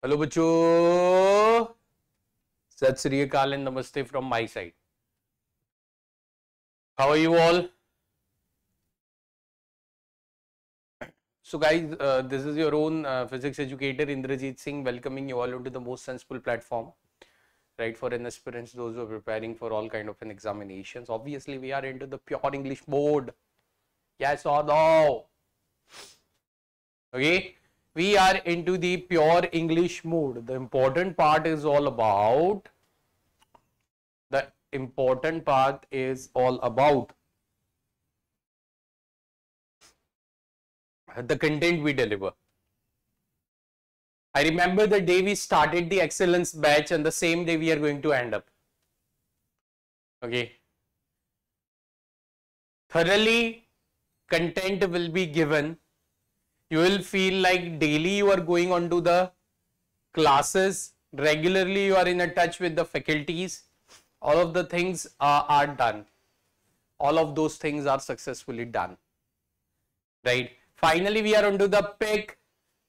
Hello बच्चों, Sat Sri Akal and Namaste from my side. How are you all? So guys, this is your own physics educator Indrajit Singh welcoming you all into the most sensible platform, right, for an aspirants, those who are preparing for all kind of an examinations. Obviously, we are into the pure English mode. Yes or no? Okay. We are into the pure English mode. The important part is all about the content we deliver. I remember the day we started the excellence batch and the same day we are going to end up. Okay. Thoroughly content will be given. You will feel like daily you are going on to the classes, regularly you are in a touch with the faculties, all of the things are done. All of those things are successfully done, right? Finally, we are onto the peak,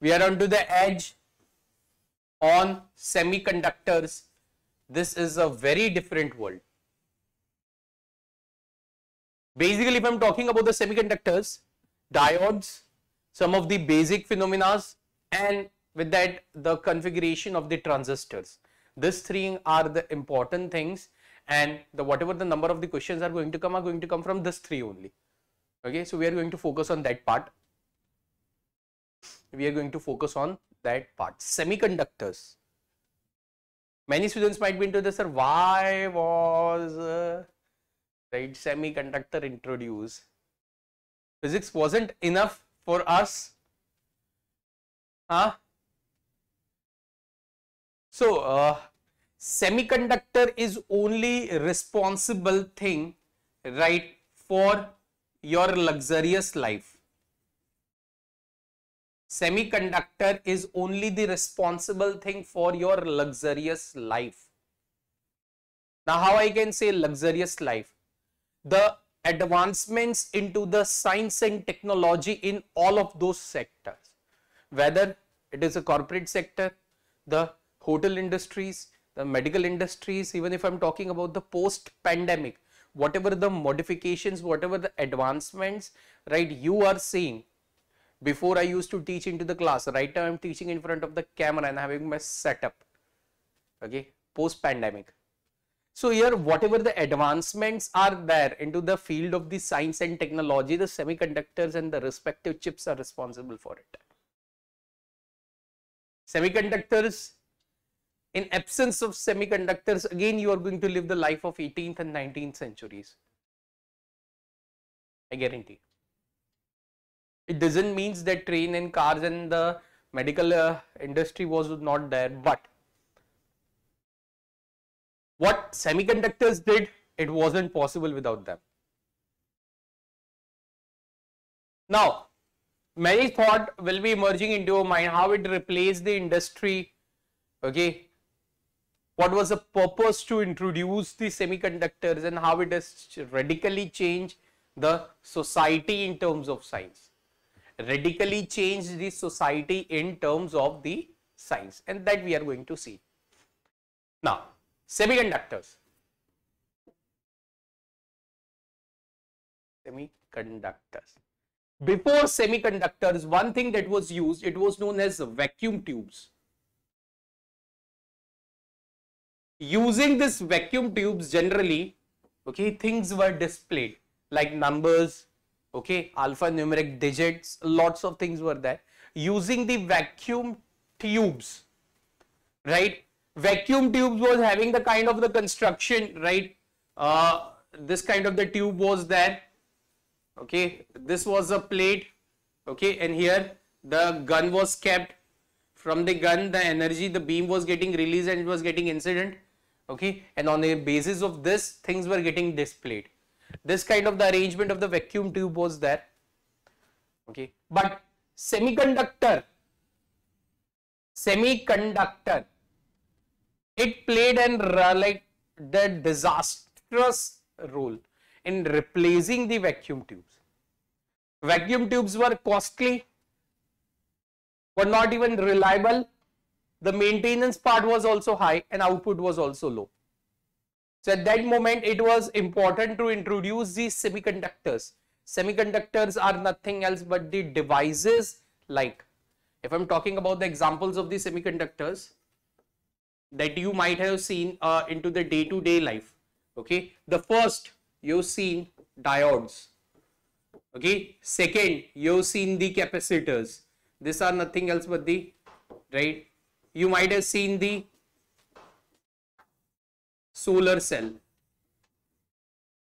we are onto the edge on semiconductors. This is a very different world. Basically, if I'm talking about the semiconductors, diodes, some of the basic phenomena, and with that the configuration of the transistors. These three are the important things, and whatever the number of the questions are going to come from this three only. Okay, so we are going to focus on that part. Semiconductors. Many students might be into this, sir. Why was semiconductor introduced? Physics wasn't enough for us, So semiconductor is only responsible thing, right, for your luxurious life. Semiconductor is only the responsible thing for your luxurious life. Now, how I can say luxurious life? The advancements into the science and technology in all of those sectors, whether it is a corporate sector, the hotel industries, the medical industries, even if I'm talking about the post-pandemic, whatever the modifications, whatever the advancements, right, you are seeing. Before I used to teach into the class, right now I'm teaching in front of the camera and having my setup, okay, post-pandemic. So here, whatever the advancements are there into the field of the science and technology, the semiconductors and the respective chips are responsible for it. Semiconductors, in absence of semiconductors, again you are going to live the life of 18th and 19th centuries. I guarantee. It doesn't mean that train and cars and the medical industry was not there, but what semiconductors did, it wasn't possible without them. Now, many thought will be emerging into your mind how it replaced the industry. Okay, what was the purpose to introduce the semiconductors and how it has radically changed the society in terms of science. Radically changed the society in terms of the science, and that we are going to see. Now, semiconductors. Before semiconductors, one thing that was used, it was known as vacuum tubes. Using this vacuum tubes, generally, okay, things were displayed like numbers, okay, alphanumeric digits, lots of things were there. Using the vacuum tubes, right? Vacuum tubes was having the kind of the construction, right? This kind of the tube was there. Okay, this was a plate. Okay, and here the gun was kept. From the gun, the energy, the beam was getting released and it was getting incident. Okay, and on the basis of this, things were getting displayed. This kind of the arrangement of the vacuum tube was there. Okay, but semiconductor, it played the disastrous role in replacing the vacuum tubes. Vacuum tubes were costly, were not even reliable, the maintenance part was also high and output was also low. So at that moment, it was important to introduce these semiconductors. Semiconductors are nothing else but the devices, like if I'm talking about the examples of the semiconductors that you might have seen into the day-to-day life. Okay, the first you've seen diodes. Okay, second you've seen the capacitors. These are nothing else but the, right, you might have seen the solar cell.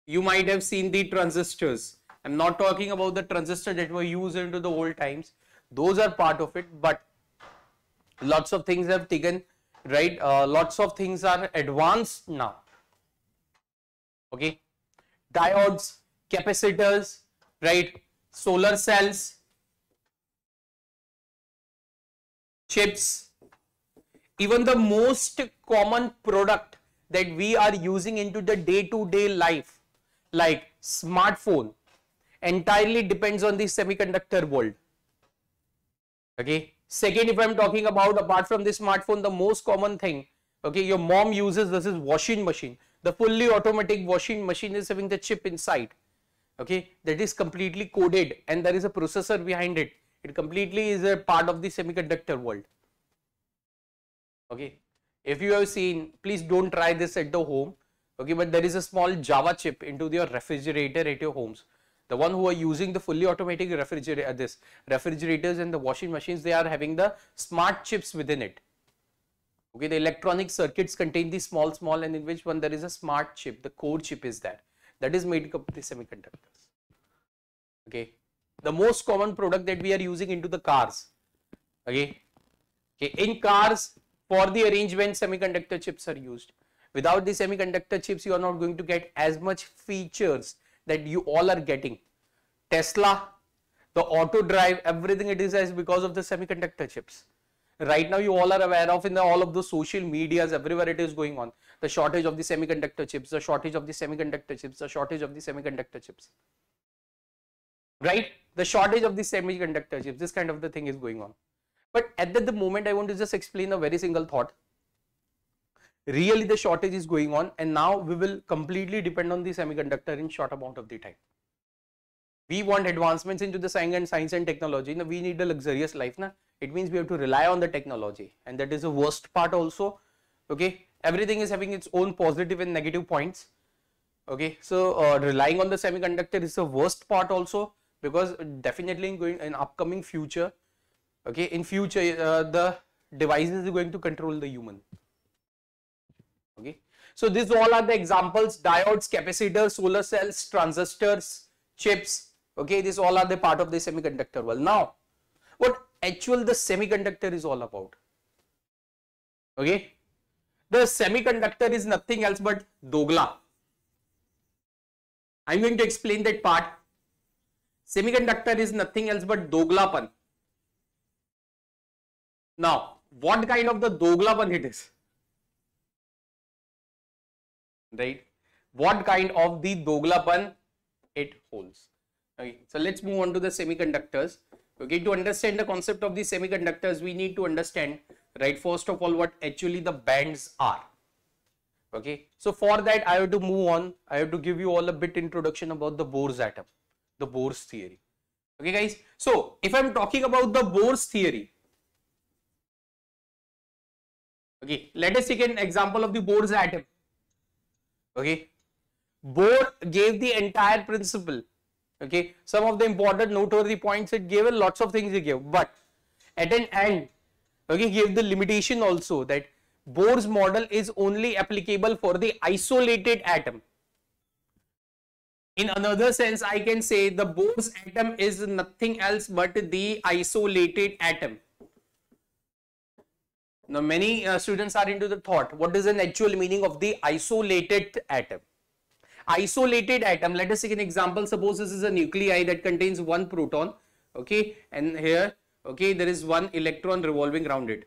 You might have seen the transistors. I'm not talking about the transistor that were used into the old times. Those are part of it, but lots of things have taken, right? Lots of things are advanced now. Okay, diodes, capacitors, right? Solar cells, chips, even the most common product that we are using into the day-to-day life, like smartphone, entirely depends on the semiconductor world. Okay. Second, if I'm talking about, apart from the smartphone, the most common thing, okay, your mom uses, this is washing machine. The fully automatic washing machine is having the chip inside. Okay, that is completely coded and there is a processor behind it. It completely is a part of the semiconductor world. Okay, if you have seen, please don't try this at the home. Okay, but there is a small Java chip into your refrigerator at your homes. The one who are using the fully automatic refrigerators and the washing machines, they are having the smart chips within it. Okay, the electronic circuits contain the small and in which one there is a smart chip, the core chip is there. That is made up of the semiconductors. Okay, the most common product that we are using into the cars. Okay, in cars, for the arrangement, semiconductor chips are used. Without the semiconductor chips, you are not going to get as much features that you all are getting. Tesla, the auto drive, everything it is as because of the semiconductor chips. Right now, you all are aware of in all of the social medias, everywhere it is going on. The shortage of the semiconductor chips, the shortage of the semiconductor chips, the shortage of the semiconductor chips. Right? The shortage of the semiconductor chips, this kind of the thing is going on. But at the moment, I want to just explain a very single thought. Really, the shortage is going on and now we will completely depend on the semiconductor in short amount of the time. We want advancements into the science and technology. Now, we need a luxurious life. Na? It means we have to rely on the technology and that is the worst part also. Okay, everything is having its own positive and negative points. Okay, so relying on the semiconductor is the worst part also, because definitely in upcoming future, okay, in future the devices are going to control the human. Okay, so these all are the examples: diodes, capacitors, solar cells, transistors, chips. Okay, these all are the part of the semiconductor world. Now, what actual the semiconductor is all about? Okay, the semiconductor is nothing else but dogla. I'm going to explain that part. Semiconductor is nothing else but doglapan. Now, what kind of the doglapan it is? Right? What kind of the doglapan it holds? Okay, so let's move on to the semiconductors. Okay, to understand the concept of the semiconductors, we need to understand, right, first of all, what actually the bands are. Okay, so for that I have to move on. I have to give you all a bit introduction about the Bohrs atom, the Bohrs theory. Okay, guys. So if I'm talking about the Bohrs theory, okay, let us take an example of the Bohrs atom. Okay, Bohr gave the entire principle. Okay, some of the important noteworthy points it gave, and lots of things he gave, but at an end, okay, he gave the limitation also that Bohr's model is only applicable for the isolated atom. In another sense, I can say the Bohr's atom is nothing else but the isolated atom. Now, many students are into the thought, what is an actual meaning of the isolated atom? Isolated atom, let us take an example. Suppose this is a nuclei that contains one proton, okay, and here, okay, there is one electron revolving around it.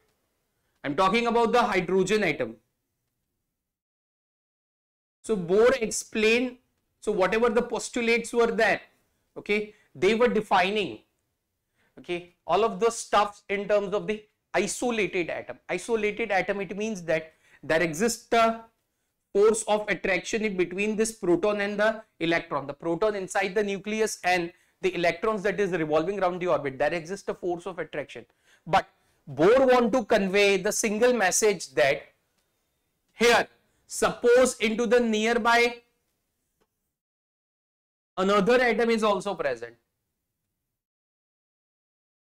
I'm talking about the hydrogen atom. So Bohr explained, so whatever the postulates were there, okay, they were defining, okay, all of those stuffs in terms of the isolated atom. Isolated atom, it means that there exists a force of attraction in between this proton and the electron. The proton inside the nucleus and the electrons that is revolving around the orbit. There exists a force of attraction. But Bohr want to convey the single message that here, suppose into the nearby another atom is also present.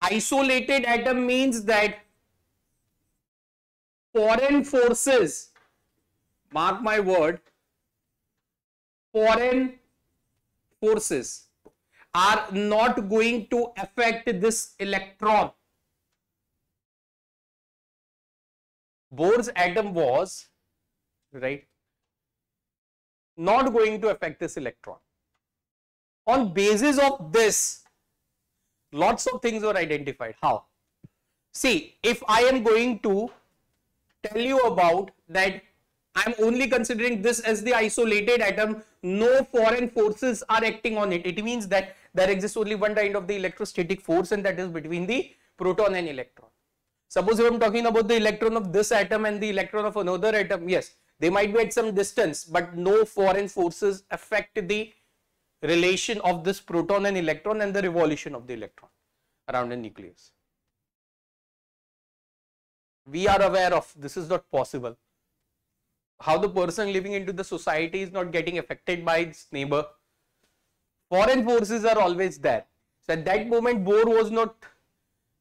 Isolated atom means that foreign forces, mark my word, foreign forces are not going to affect this electron. Bohr's atom was, right, not going to affect this electron. On basis of this, lots of things were identified. How? See, if I am going to tell you about that, I am only considering this as the isolated atom, no foreign forces are acting on it. It means that there exists only one kind of the electrostatic force, and that is between the proton and electron. Suppose if I am talking about the electron of this atom and the electron of another atom, yes, they might be at some distance, but no foreign forces affect the relation of this proton and electron and the revolution of the electron around a nucleus. We are aware of this is not possible. How the person living into the society is not getting affected by its neighbor. Foreign forces are always there. So at that moment, Bohr was not,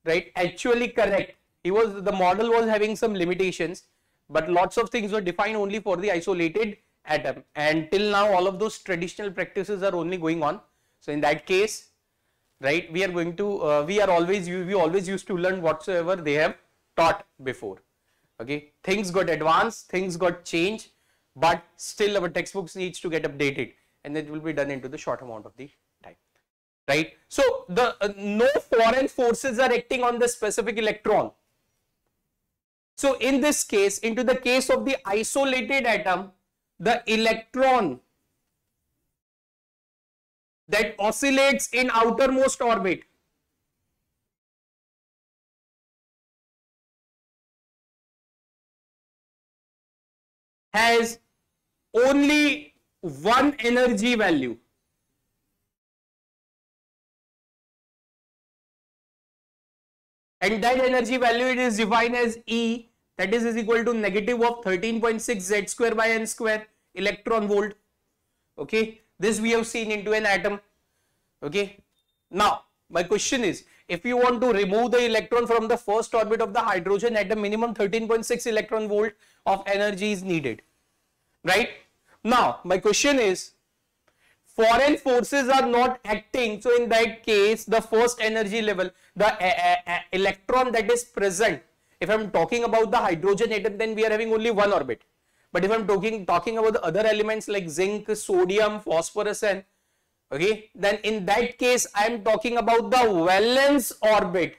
right, actually correct. The model was having some limitations, but lots of things were defined only for the isolated atom. And till now, all of those traditional practices are only going on. So in that case, right, we are going to, we always used to learn whatsoever they have taught before. Okay, things got advanced, things got changed, but still our textbooks needs to get updated, and it will be done into the short amount of the time, right? So the no foreign forces are acting on the specific electron. So in this case, into the case of the isolated atom, the electron that oscillates in outermost orbit has only one energy value. And that energy value, it is defined as E, that is equal to negative of 13.6 Z square by N square electron volt. Okay, this we have seen into an atom. Okay, now my question is, if you want to remove the electron from the first orbit of the hydrogen atom, minimum 13.6 electron volt of energy is needed, right? Now my question is, foreign forces are not acting, so in that case the first energy level, the electron that is present, if I am talking about the hydrogen atom, then we are having only one orbit. But if I am talking about the other elements like zinc, sodium, phosphorus, and okay, then in that case I am talking about the valence orbit,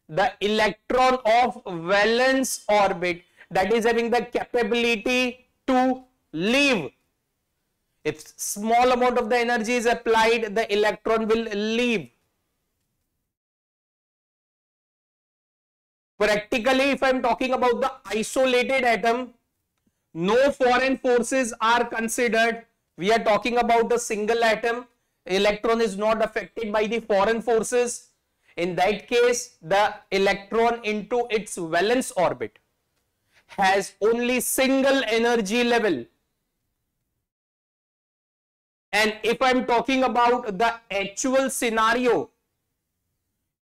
the electron of valence orbit that is having the capability to leave. If small amount of the energy is applied, the electron will leave. Practically, if I am talking about the isolated atom, no foreign forces are considered. We are talking about a single atom. Electron is not affected by the foreign forces. In that case, the electron into its valence orbit has only single energy level. And if I am talking about the actual scenario,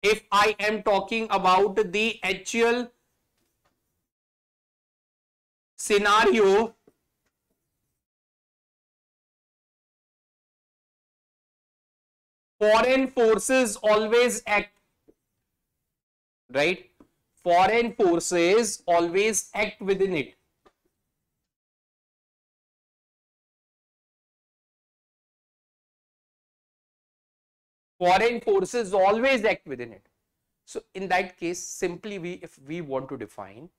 if I am talking about the actual scenario, foreign forces always act, right? Foreign forces always act within it. Foreign forces always act within it. So in that case, simply if we want to define,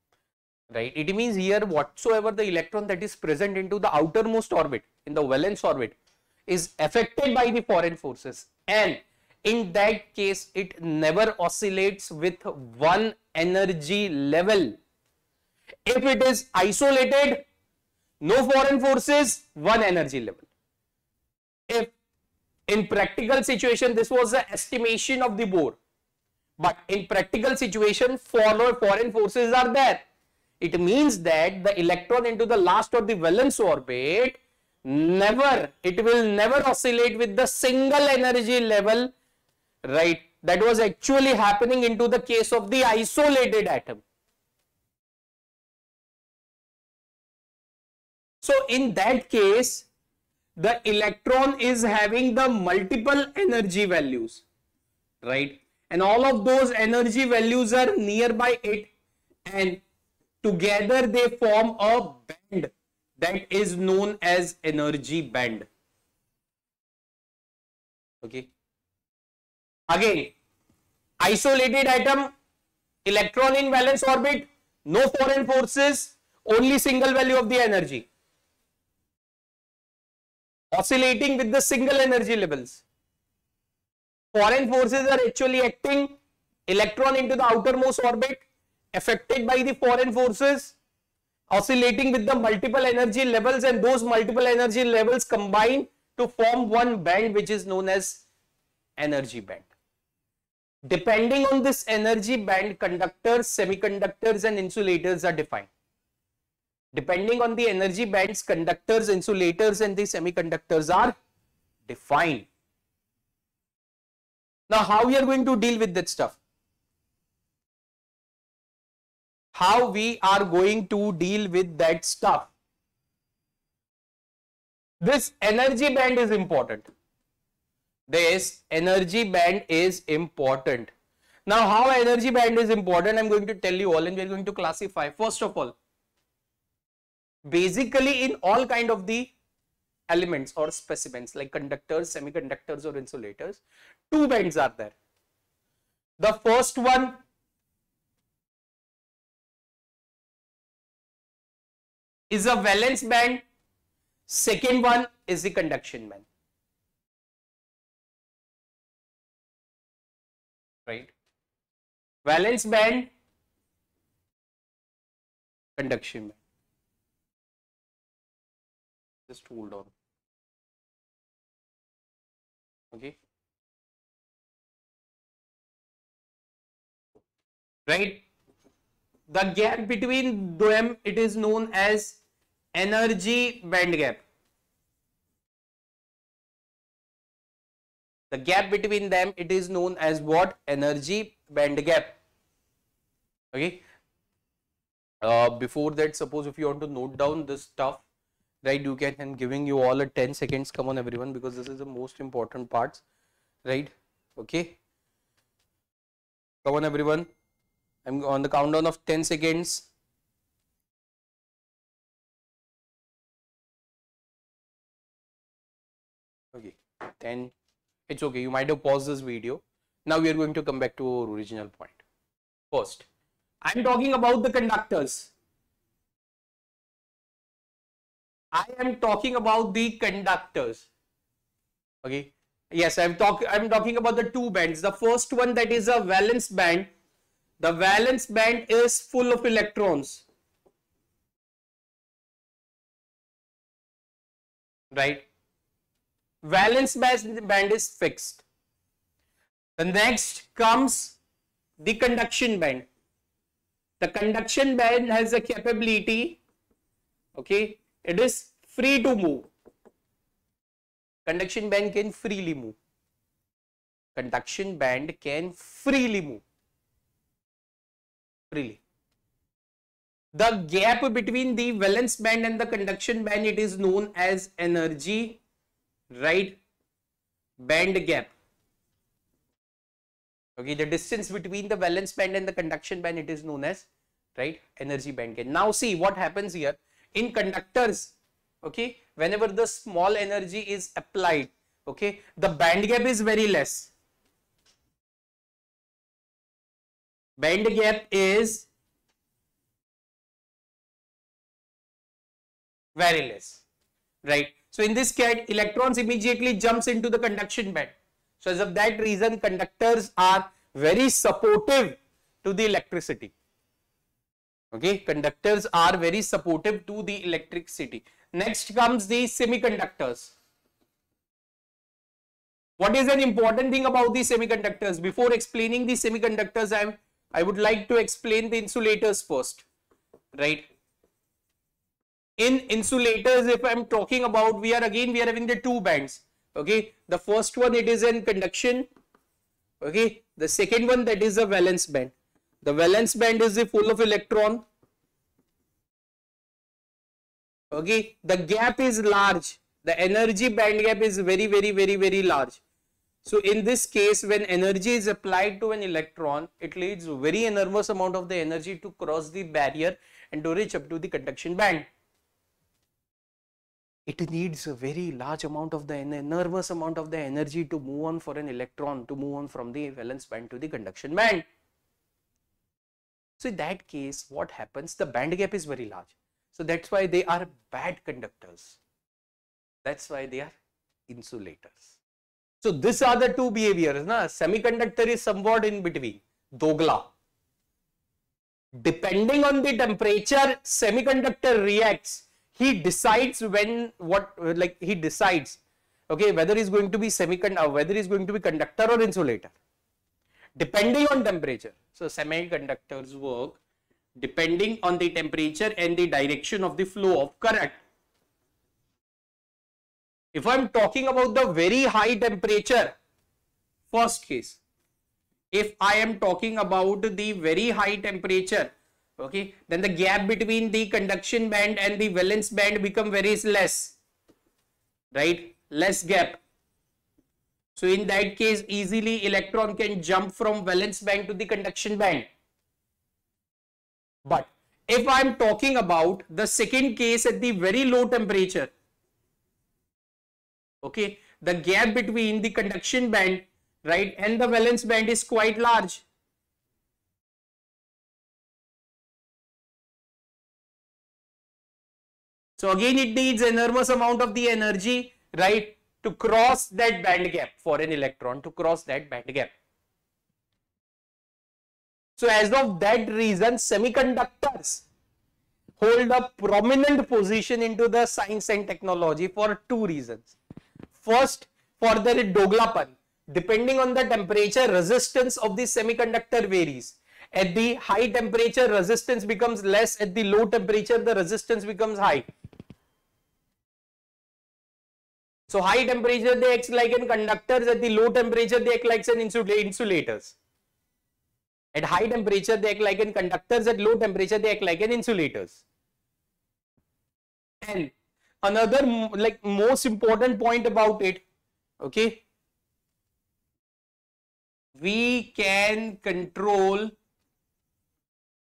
right, it means here whatsoever the electron that is present into the outermost orbit, in the valence orbit, is affected by the foreign forces, and in that case it never oscillates with one energy level. If it is isolated, no foreign forces, one energy level. If in practical situation, this was the estimation of the Bohr, but in practical situation, foreign forces are there. It means that the electron into the last or the valence orbit it will never oscillate with the single energy level, right? That was actually happening into the case of the isolated atom. So in that case, the electron is having the multiple energy values, right? And all of those energy values are nearby it, and together they form a band that is known as energy band. Okay. Again, isolated atom, electron in valence orbit, no foreign forces, only single value of the energy, oscillating with the single energy levels. Foreign forces are actually acting, electron into the outermost orbit, affected by the foreign forces, oscillating with the multiple energy levels, and those multiple energy levels combine to form one band which is known as energy band. Depending on this energy band, conductors, semiconductors and insulators are defined. Depending on the energy bands, conductors, insulators and the semiconductors are defined. Now, how we are going to deal with that stuff? How we are going to deal with that stuff? This energy band is important. This energy band is important. Now, how energy band is important, I'm going to tell you all, and we are going to classify. First of all, basically in all kind of the elements or specimens like conductors, semiconductors or insulators, two bands are there. The first one is a valence band, second one is the conduction band. Right? Valence band, conduction band. Just hold on. Okay. Right? The gap between them, it is known as energy band gap. The gap between them, it is known as what? Energy band gap. Okay. Before that, suppose if you want to note down this stuff, right, you can, I'm giving you all a 10 seconds. Come on everyone, because this is the most important parts, right? Okay. Come on everyone. I'm on the countdown of 10 seconds. Okay, 10. It's okay. You might have paused this video. Now we are going to come back to our original point. First, I'm talking about the conductors. I am talking about the conductors. Okay. Yes, I'm talking about the two bands. The first one, that is a valence band. The valence band is full of electrons. Right? Valence band is fixed. The next comes the conduction band. The conduction band has a capability, okay, it is free to move. Conduction band can freely move. Conduction band can freely move. Freely. The gap between the valence band and the conduction band, it is known as energy, right, band gap. Okay, the distance between the valence band and the conduction band, it is known as, right, energy band gap. Now see what happens here in conductors. Okay, whenever the small energy is applied, okay, the band gap is very less. Band gap is very less, right? So in this case, electrons immediately jumps into the conduction band. So as of that reason, conductors are very supportive to the electricity. Okay, conductors are very supportive to the electricity. Next comes the semiconductors. What is an important thing about the semiconductors? Before explaining the semiconductors, I would like to explain the insulators first, right? In insulators, if I'm talking about, we are having the two bands. Okay, the first one, it is in conduction. Okay, the second one, that is a valence band. The valence band is full of electron. Okay, the gap is large. The energy band gap is very large. So in this case, when energy is applied to an electron, it needs very enormous amount of the energy to cross the barrier and to reach up to the conduction band. It needs a very large amount of the enormous amount of the energy to move on for an electron to move on from the valence band to the conduction band. So in that case, what happens? The band gap is very large. So that's why they are bad conductors. That's why they are insulators. So these are the two behaviors. Na? Semiconductor is somewhat in between. Dogla. Depending on the temperature, semiconductor reacts. He decides he decides, okay, whether it's going to be whether it's going to be conductor or insulator, depending on temperature. So semiconductors work depending on the temperature and the direction of the flow of current. If I'm talking about the very high temperature, first case, if I am talking about the very high temperature, okay, then the gap between the conduction band and the valence band become very less, right? Less gap. So in that case, easily electron can jump from valence band to the conduction band. But if I am talking about the second case at the very low temperature, okay, the gap between the conduction band, right, and the valence band is quite large. So again, it needs enormous amount of the energy, right, to cross that band gap for an electron to cross that band gap. So as of that reason, semiconductors hold a prominent position into the science and technology for two reasons. First, for their doglapan. Depending on the temperature, resistance of the semiconductor varies. At the high temperature, resistance becomes less. At the low temperature, the resistance becomes high. So high temperature, they act like in conductors. At the low temperature, they act like in insulators. At high temperature, they act like in conductors. At low temperature, they act like in insulators. And another most important point about it, okay, we can control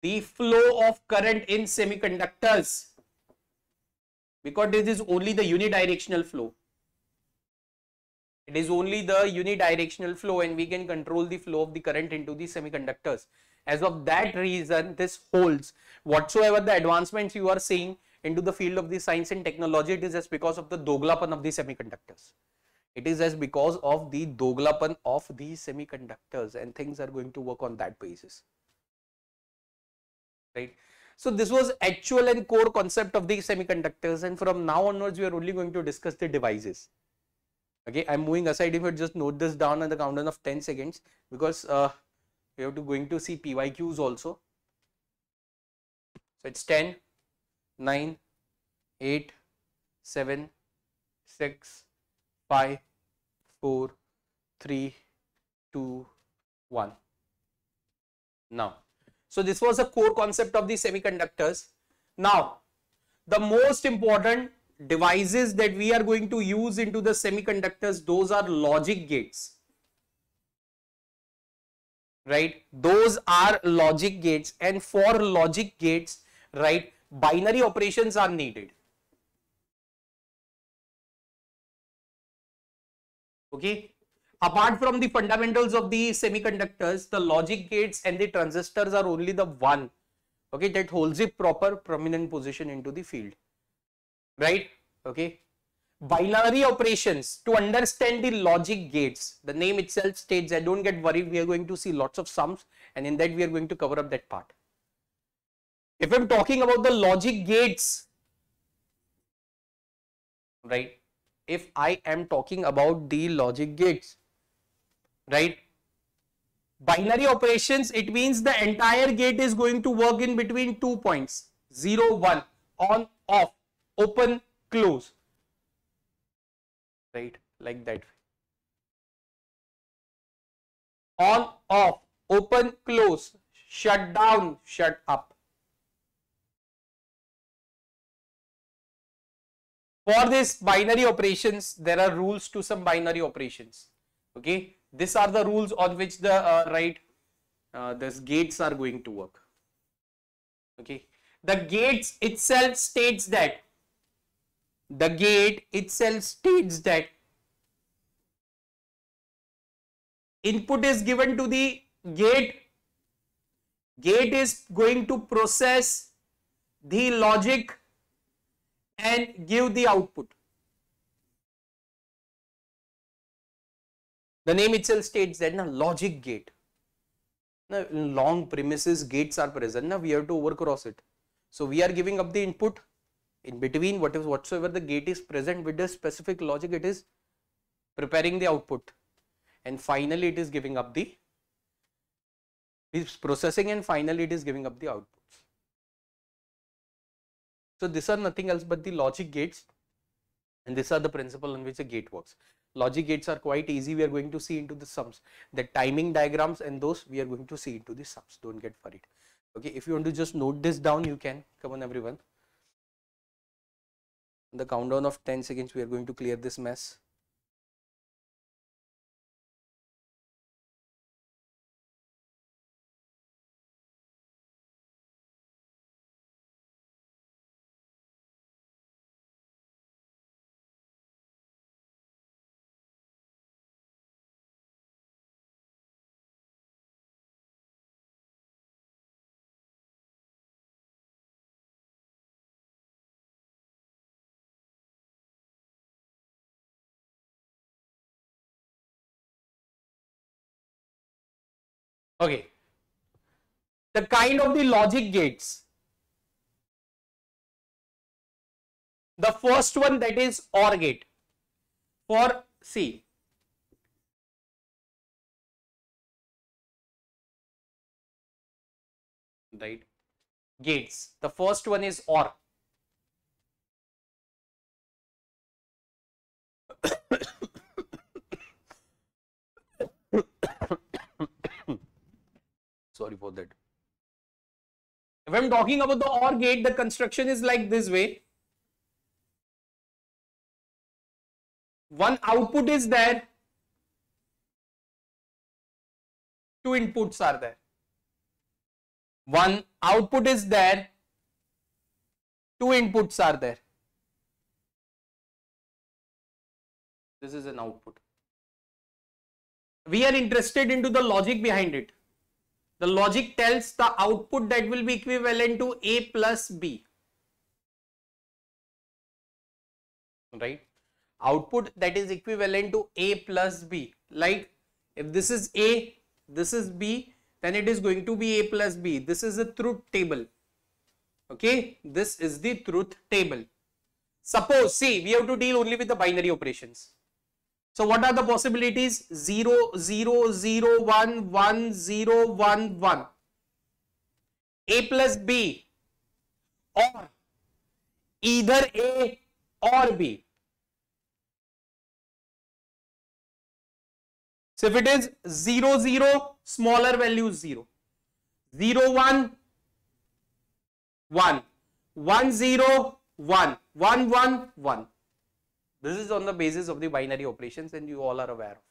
the flow of current in semiconductors because this is only the unidirectional flow. It is only the unidirectional flow and we can control the flow of the current into the semiconductors. As of that reason, this holds. Whatsoever the advancements you are seeing into the field of the science and technology, it is just because of the doglapan of the semiconductors. It is just because of the doglapan of the semiconductors and things are going to work on that basis. Right. So this was actual and core concept of the semiconductors, and from now onwards we are only going to discuss the devices. Okay, I'm moving aside. If you just note this down on the countdown of 10 seconds because we have to going to see PYQs also. So it's 10, 9, 8, 7, 6, 5, 4, 3, 2, 1. Now, so this was a core concept of the semiconductors. Now, the most important devices that we are going to use into the semiconductors, those are logic gates. Right? Those are logic gates, and for logic gates, right, binary operations are needed. Okay. Apart from the fundamentals of the semiconductors, the logic gates and the transistors are only the one, okay, that holds a proper prominent position into the field. Right? Okay. binary operations, to understand the logic gates, the name itself states that, don't get worried, we are going to see lots of sums, and in that we are going to cover up that part. If I'm talking about the logic gates, right, if I am talking about the logic gates, right, binary operations, it means the entire gate is going to work in between 2 points, 0, 1, on, off, open, close, right, like that. On, off, open, close, shut down, shut up. For this binary operations, there are rules to some binary operations. Okay, these are the rules on which the these gates are going to work. Okay, the gates itself states that input is given to the gate. Gate is going to process the logic and give the output. The name itself states that logic gate. Now, in long premises, gates are present. Now, we have to overcross it. So, we are giving up the input. In between, whatsoever the gate is present with the specific logic, it is preparing the output. And finally, it is giving up the processing, and finally, it is giving up the outputs. So, these are nothing else but the logic gates, and these are the principle on which a gate works. Logic gates are quite easy. We are going to see into the sums. The timing diagrams and those we are going to see into the sums. Don't get worried. Okay, if you want to just note this down, you can. Come on, everyone. On the countdown of 10 seconds, we are going to clear this mess. Okay, the kind of the logic gates. The first one, that is OR gate. For C, right, gates. The first one is OR. Sorry for that. If I'm talking about the OR gate, the construction is like this way. One output is there, two inputs are there. One output is there, two inputs are there. This is an output. We are interested into the logic behind it. The logic tells the output that will be equivalent to A plus B. Right? Output that is equivalent to A plus B. Like if this is A, this is B, then it is going to be A plus B. This is a truth table. Okay? This is the truth table. Suppose, see, we have to deal only with the binary operations. So what are the possibilities? 0, 0, 0, 1, 1, 0, 1, 1. A plus B, or either A or B. So if it is 0, 0, smaller value 0. 0, 1, 1. 1, 0, 1. 1, 1, 1. This is on the basis of the binary operations, and you all are aware of it.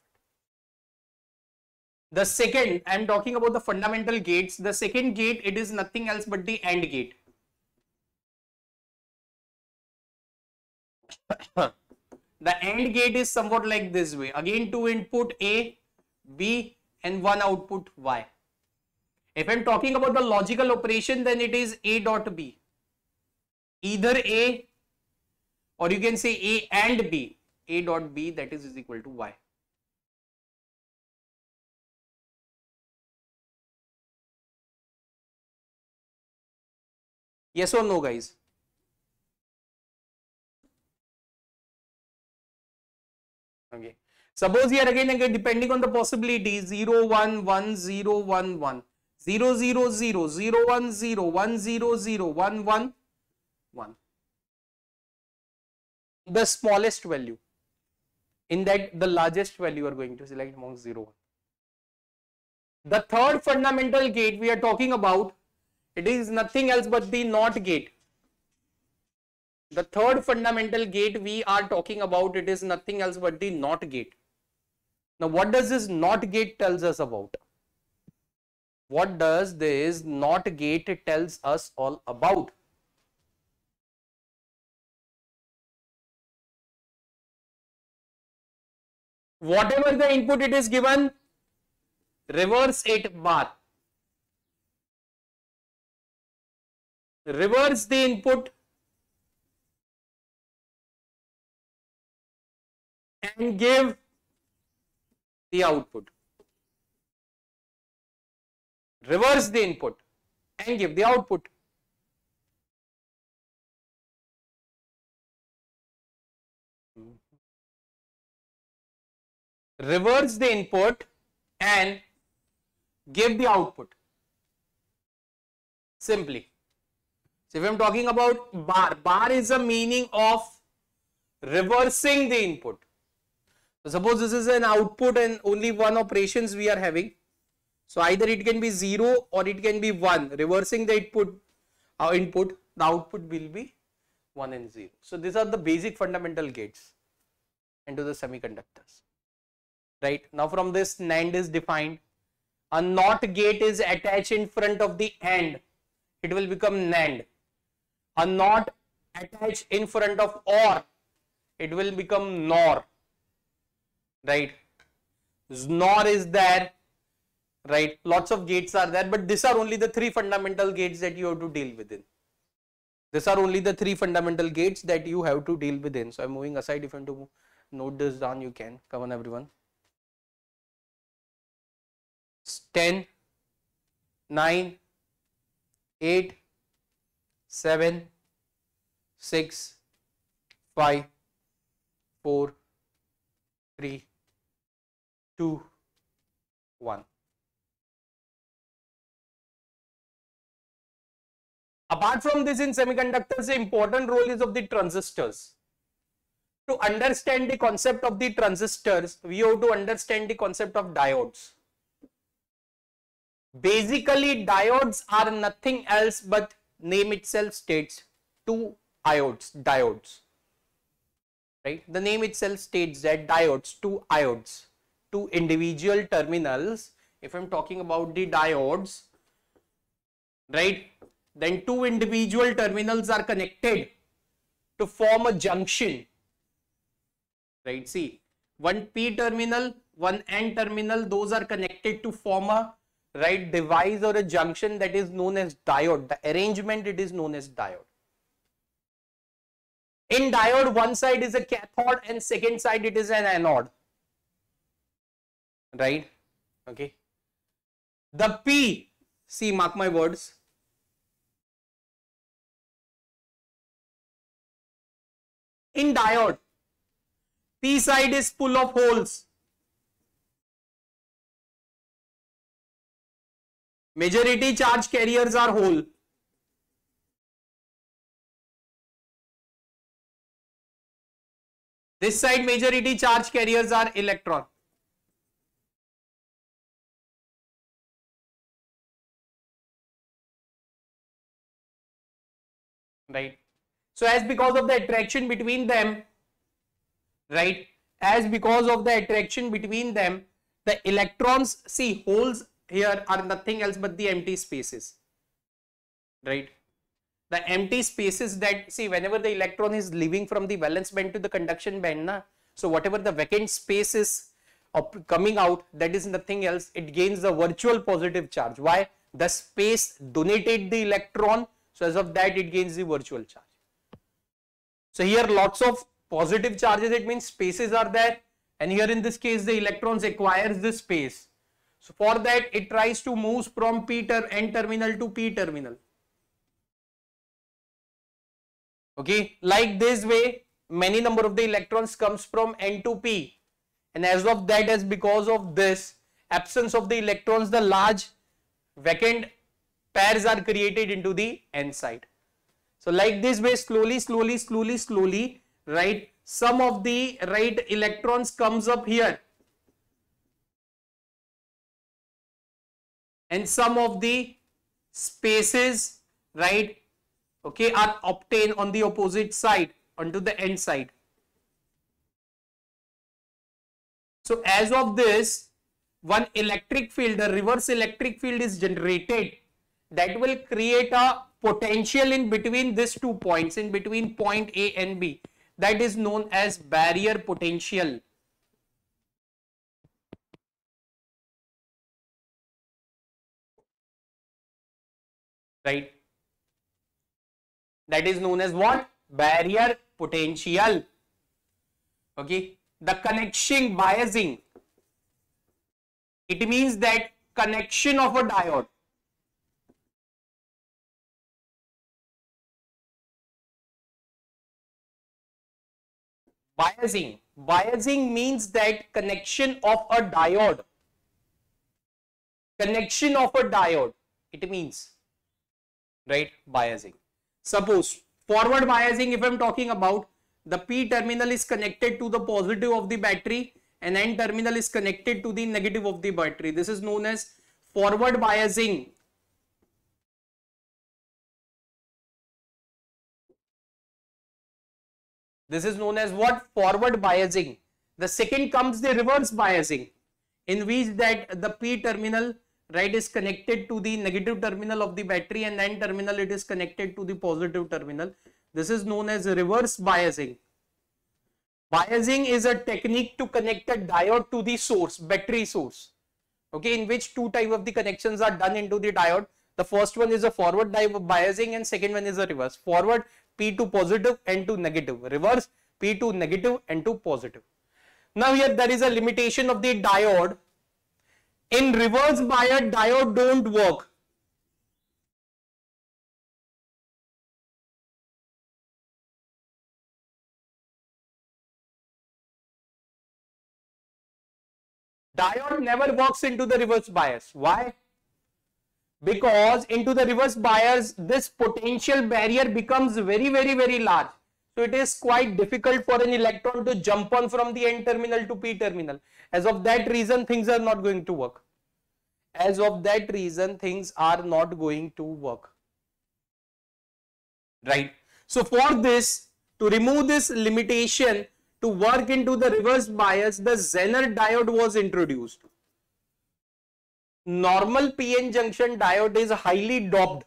The second, I am talking about the fundamental gates. The second gate, it is nothing else but the AND gate. The AND gate is somewhat like this way. Again, two input A, B, and one output Y. If I am talking about the logical operation, then it is A dot B. Either A or you can say A and B, A dot B, that is equal to Y. Yes or no, guys? Okay. Suppose here again, depending on the possibility, 0, 1, 1, 0, 1, 1, 0, 0, 0, 0, 1, 0, 1, 0, 0, 1, 1, 1. The smallest value. In that, the largest value you are going to select among 0, 1. The third fundamental gate we are talking about, it is nothing else but the NOT gate. The third fundamental gate we are talking about, it is nothing else but the NOT gate. Now, what does this NOT gate tells us about? What does this NOT gate tells us all about? Whatever the input it is given, reverse it bar. Reverse the input and give the output. Reverse the input and give the output. Reverse the input and give the output. Simply. So if I am talking about bar, bar is a meaning of reversing the input. So suppose this is an output and only one operations we are having. So either it can be 0 or it can be 1. Reversing the input, the output will be 1 and 0. So these are the basic fundamental gates into the semiconductors. Right. Now from this, NAND is defined. A NOT gate is attached in front of the AND. It will become NAND. A NOT attached in front of OR. It will become NOR. Right. NOR is there. Right. Lots of gates are there, but these are only the three fundamental gates that you have to deal within. These are only the three fundamental gates that you have to deal within. So I'm moving aside. If you want to note this down, you can. Come on, everyone. 10, 9, 8, 7, 6, 5, 4, 3, 2, 1. Apart from this, in semiconductors, the important role is of the transistors. To understand the concept of the transistors, we have to understand the concept of diodes. Basically, diodes are nothing else but name itself states two diodes. Right? The name itself states that diodes, two individual terminals. If I'm talking about the diodes, right, then two individual terminals are connected to form a junction. Right? See, one P terminal, one N terminal, those are connected to form a device or a junction that is known as diode. The arrangement, it is known as diode. In diode, one side is a cathode and second side it is an anode. Right? Okay. The P, see, mark my words. In diode, P side is full of holes. Majority charge carriers are hole. This side majority charge carriers are electron. Right. So as because of the attraction between them, right, as because of the attraction between them, the electrons, see, holes here are nothing else but the empty spaces. Right. The empty spaces that, see, whenever the electron is leaving from the valence band to the conduction band, so whatever the vacant space is coming out, that is nothing else, it gains the virtual positive charge. Why? The space donated the electron, so as of that it gains the virtual charge. So here lots of positive charges, it means spaces are there, and here in this case the electrons acquires this space. So for that it tries to move from N terminal to P terminal. Okay, like this way many number of the electrons comes from N to P, and as of that, as because of this absence of the electrons, the large vacant pairs are created into the N side. So like this way, slowly, right, some of the right electrons comes up here, and some of the spaces, right, okay, are obtained on the opposite side, onto the N side. So as of this, one electric field, a reverse electric field is generated that will create a potential in between these 2 points, in between point A and B. That is known as barrier potential. Right? That is known as what? Barrier potential. Okay. The connection biasing. It means that connection of a diode. Biasing means that connection of a diode. Connection of a diode. It means, right, biasing. Suppose forward biasing, if I am talking about, the P terminal is connected to the positive of the battery and N terminal is connected to the negative of the battery. This is known as forward biasing. This is known as what? Forward biasing. The second comes the reverse biasing, in which that the P terminal, right, is connected to the negative terminal of the battery, and N terminal it is connected to the positive terminal. This is known as reverse biasing. Biasing is a technique to connect a diode to the source, battery source. Okay, in which 2 types of the connections are done into the diode. The first one is a forward biasing and second one is a reverse. Forward, P to positive, N to negative. Reverse, P to negative, N to positive. Now here there is a limitation of the diode. In reverse bias, diode don't work. Diode never works into the reverse bias. Why? Because into the reverse bias, this potential barrier becomes very large. So it is quite difficult for an electron to jump on from the N terminal to P terminal. As of that reason, things are not going to work. As of that reason, things are not going to work. Right? So for this, to remove this limitation, to work into the reverse bias, the Zener diode was introduced. Normal PN junction diode is highly doped.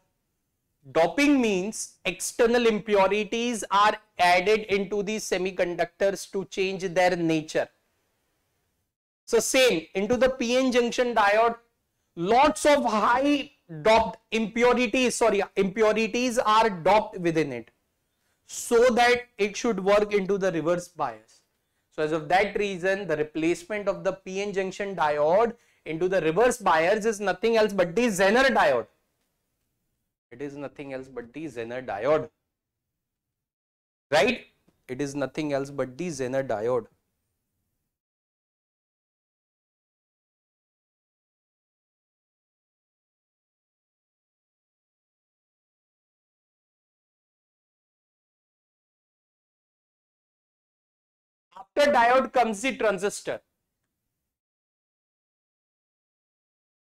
Doping means external impurities are added into the semiconductors to change their nature. So same, into the PN junction diode, lots of high doped impurities are doped within it, so that it should work into the reverse bias. So as of that reason, the replacement of the PN junction diode into the reverse bias is nothing else but the Zener diode. It is nothing else but the Zener diode. Right? It is nothing else but the Zener diode. After diode comes the transistor.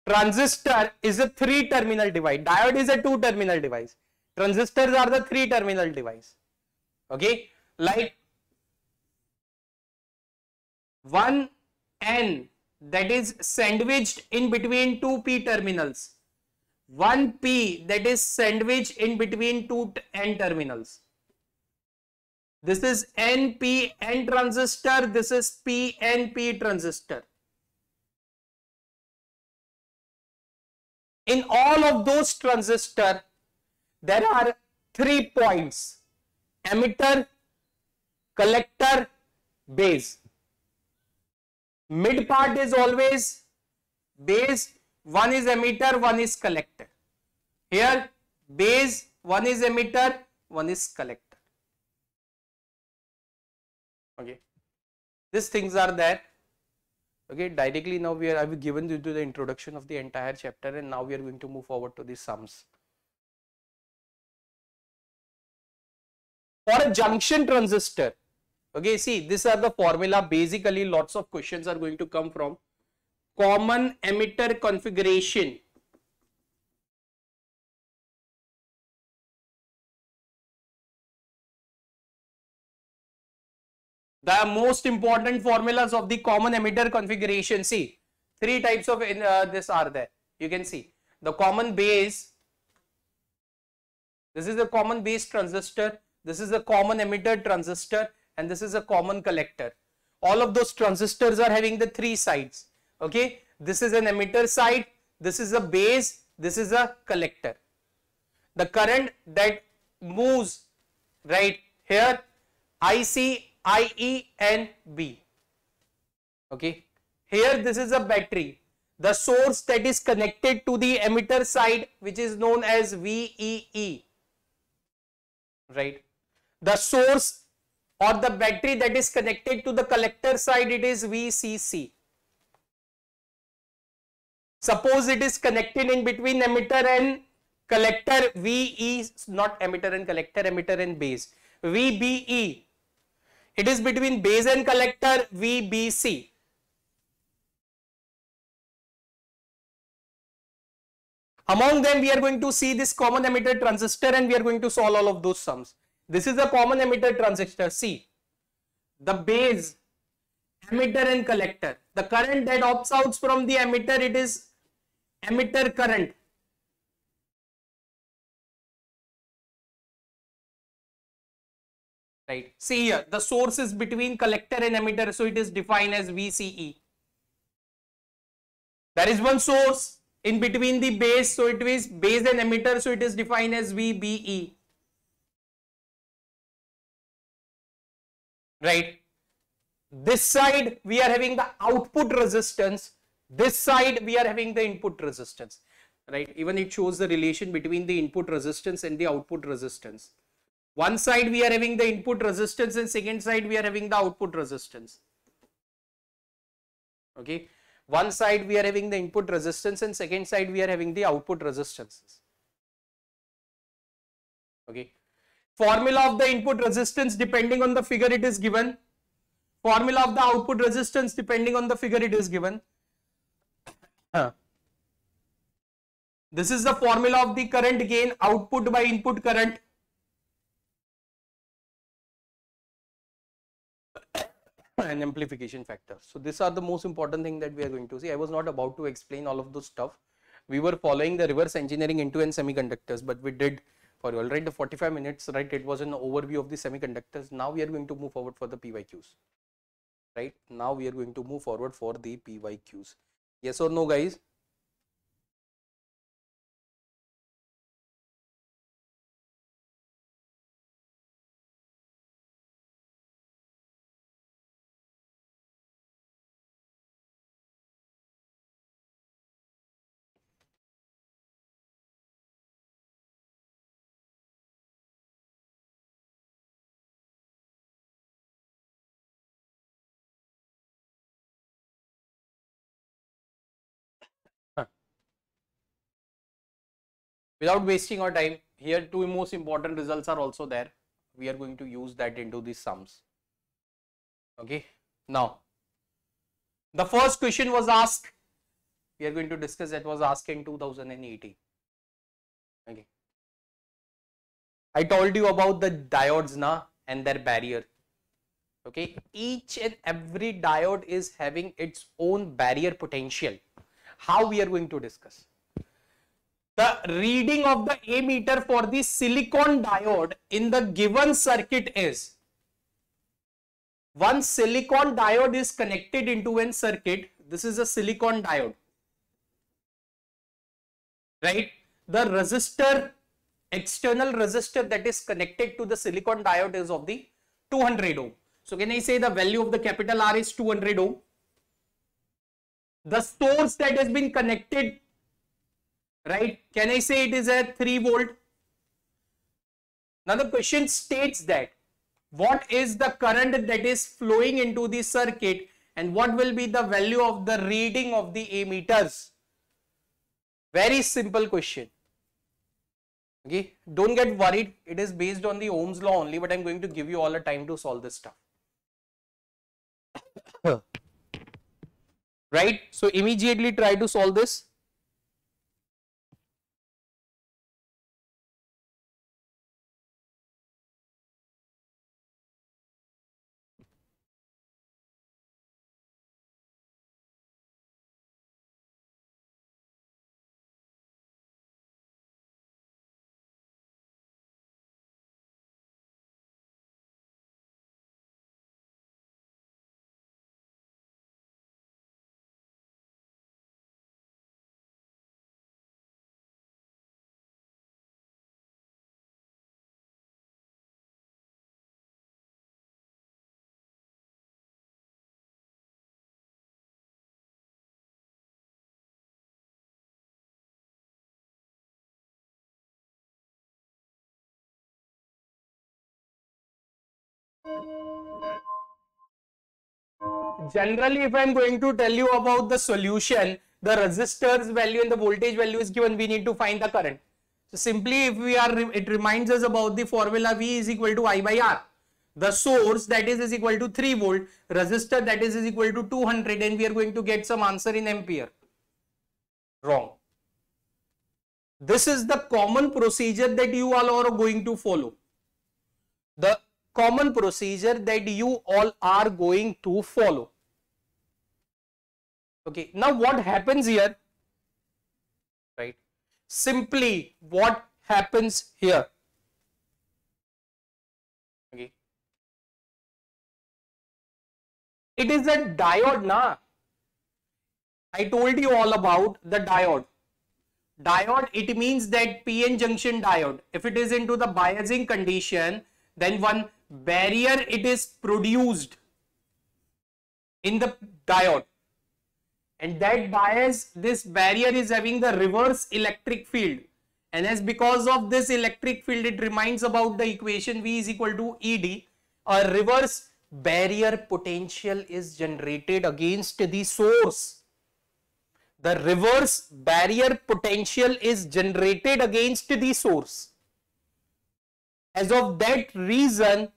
Transistor is a 3-terminal device. Diode is a 2-terminal device. Transistors are the 3-terminal device. Okay, like one N that is sandwiched in between 2 P terminals. One P that is sandwiched in between 2 N terminals. This is NPN transistor. This is PNP transistor. In all of those transistors, there are 3 points: emitter, collector, base. Mid part is always base, one is emitter, one is collector. Here base, one is emitter, one is collector. Okay, these things are there. Okay, directly now I have given you the introduction of the entire chapter, and now we are going to move forward to the sums. For a junction transistor, okay, see, these are the formula. Basically, lots of questions are going to come from common emitter configuration. The most important formulas of the common emitter configuration. See, three types of this are there. You can see the common base. This is a common base transistor. This is a common emitter transistor, and this is a common collector. All of those transistors are having the three sides. Okay, this is an emitter side, this is a base, this is a collector. The current that moves right here, IC, IE and B. Okay, here this is a battery. The source that is connected to the emitter side, which is known as VEE. Right. The source or the battery that is connected to the collector side, it is VCC. Suppose it is connected in between emitter and collector, VE, not emitter and collector, emitter and base, VBE. It is between base and collector, VBC. Among them, we are going to see this common emitter transistor, and we are going to solve all of those sums. This is a common emitter transistor. See, the base, emitter and collector. The current that opts out from the emitter, it is emitter current. Right. See here, the source is between collector and emitter, so it is defined as VCE. There is one source in between the base, so it is base and emitter, so it is defined as VBE. Right. This side we are having the output resistance, this side we are having the input resistance. Right. Even it shows the relation between the input resistance and the output resistance. One side we are having the input resistance, and second side we are having the output resistance. Okay. One side we are having the input resistance, and second side we are having the output resistances. Okay. Formula of the input resistance depending on the figure it is given. Formula of the output resistance depending on the figure it is given. This is the formula of the current gain, output by input current. And amplification factor. So these are the most important thing that we are going to see. I was not about to explain all of those stuff. We were following the reverse engineering end-to-end semiconductors, but we did for already the 45 minutes, right? It was an overview of the semiconductors. Now we are going to move forward for the PYQs. Right? Now we are going to move forward for the PYQs. Yes or no, guys? Without wasting our time, here two most important results are also there. We are going to use that into the sums. Okay. Now, the first question was asked. We are going to discuss that was asked in 2018. Okay. I told you about the diodes now and their barrier. Okay. Each and every diode is having its own barrier potential. How we are going to discuss? The reading of the ammeter for the silicon diode in the given circuit is, one silicon diode is connected into a circuit. This is a silicon diode, right? The resistor, external resistor that is connected to the silicon diode is of the 200 ohm. So can I say the value of the capital R is 200 ohm? The source that has been connected, right? Can I say it is a 3 volt? Now the question states that what is the current that is flowing into the circuit and what will be the value of the reading of the ammeters? Very simple question. Okay, don't get worried. It is based on the Ohm's law only, but I'm going to give you all the time to solve this stuff. Right? So immediately try to solve this. Generally, if I'm going to tell you about the solution, the resistor's value and the voltage value is given, we need to find the current. So simply if we are, it reminds us about the formula V is equal to I by R. The source that is equal to 3 volt, resistor that is equal to 200, and we are going to get some answer in ampere. Wrong. This is the common procedure that you all are going to follow. The common procedure that you all are going to follow. Okay, now what happens here, right? Simply what happens here, okay? It is a diode, na? I told you all about the diode. Diode, it means that PN junction diode. If it is into the biasing condition, then one barrier it is produced in the diode. And that bias, this barrier is having the reverse electric field. And as because of this electric field, it reminds about the equation V is equal to ED. A reverse barrier potential is generated against the source. The reverse barrier potential is generated against the source. As of that reason,